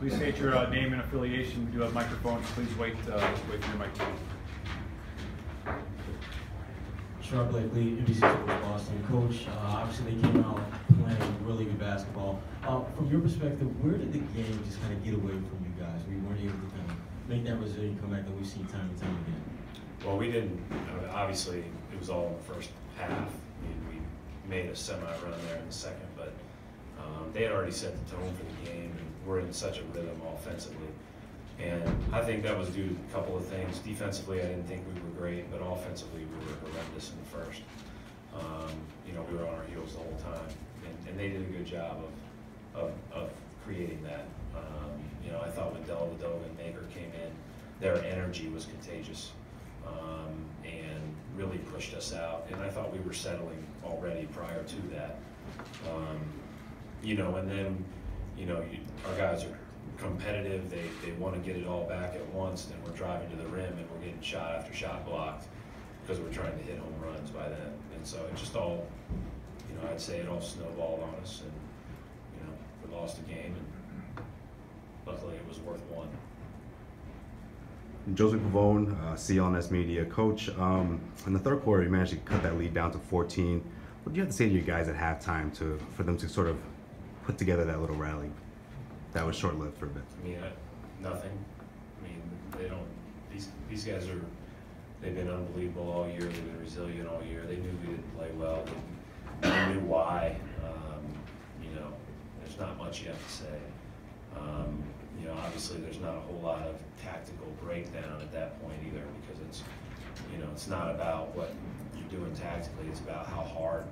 Please state your name and affiliation. We do have microphones. Please wait for your microphone. Sharp Blakely, NBC Sports Boston. Coach, obviously they came out playing really good basketball. From your perspective, where did the game just kind of get away from you guys? We weren't able to kind of make that resilient comeback that we've seen time and time again. Well, we didn't. Obviously, it was all in the first half. I mean, we made a semi-run there in the second, but they had already set the tone for the game, and we're in such a rhythm offensively. And I think that was due to a couple of things. Defensively, I didn't think we were great, but offensively, we were horrendous in the first. You know, we were on our heels the whole time, and they did a good job of creating that. You know, I thought when Dellavedova and Maker came in, their energy was contagious and really pushed us out. And I thought we were settling already prior to that. You know, and then, you know, our guys are competitive. They want to get it all back at once, and we're driving to the rim and we're getting shot after shot blocked because we're trying to hit home runs by then. And so it just all, you know, I'd say it all snowballed on us, and you know, we lost the game, and luckily it was worth one. Joseph Pavone, CLNS Media. Coach, in the third quarter, you managed to cut that lead down to 14. What do you have to say to your guys at halftime for them to sort of put together that little rally that was short-lived for a bit? I mean, nothing. I mean, they don't. These guys are. They've been unbelievable all year. They've been resilient all year. They knew we didn't play well. They knew why. You know, there's not much you have to say. You know, obviously there's not a whole lot of tactical breakdown at that point either, because it's, you know, it's not about what you're doing tactically. It's about how hard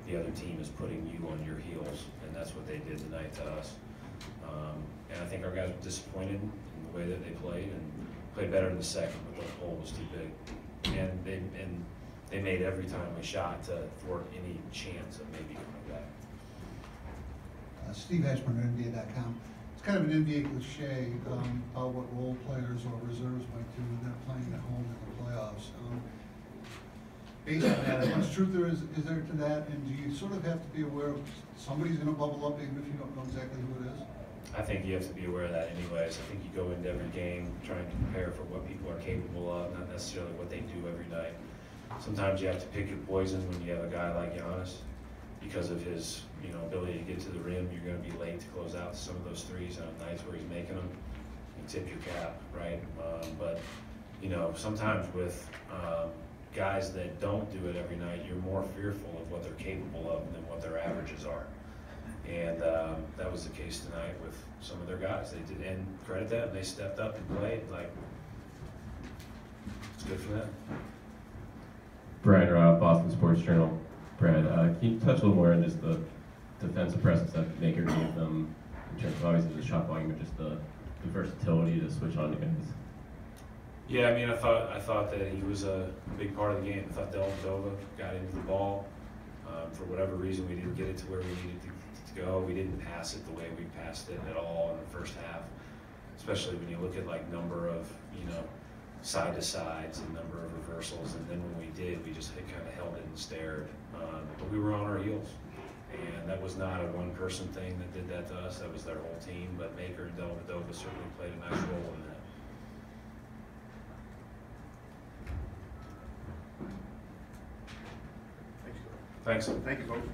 the other team is putting you on your heels, and that's what they did tonight to us. And I think our guys were disappointed in the way that they played, and played better in the second, but the hole was too big. And they made every time we shot to thwart any chance of maybe coming back. Steve Hedgeman, NBA.com. It's kind of an NBA cliche about what role players or reserves might do when they're playing at home in the playoffs. Based on that, how much truth is there to that? And do you sort of have to be aware of somebody's going to bubble up even if you don't know exactly who it is? I think you have to be aware of that anyways. I think you go into every game trying to prepare for what people are capable of, not necessarily what they do every night. Sometimes you have to pick your poison when you have a guy like Giannis, because of his, you know, ability to get to the rim. You're going to be late to close out some of those threes on nights where he's making them. You tip your cap, right? But you know, sometimes with guys that don't do it every night, you're more fearful of what they're capable of than what their averages are. And that was the case tonight with some of their guys. They did, and credit them, they stepped up and played. Like, it's good for them. Brian Robb, Boston Sports Journal. Brad, can you touch a little more on just the defensive presence that Maker gave them in terms of obviously the shot volume, but just the versatility to switch on to guys? Yeah, I mean, I thought that he was a big part of the game. I thought Dellavedova got into the ball. For whatever reason, we didn't get it to where we needed to go. We didn't pass it the way we passed it at all in the first half, especially when you look at like number of, you know, side to sides and number of reversals. And then when we did, we just kind of held it and stared. But we were on our heels, and that was not a one-person thing that did that to us. That was their whole team. But Maker and Dellavedova certainly played a nice role in that. Thanks. Thank you, folks.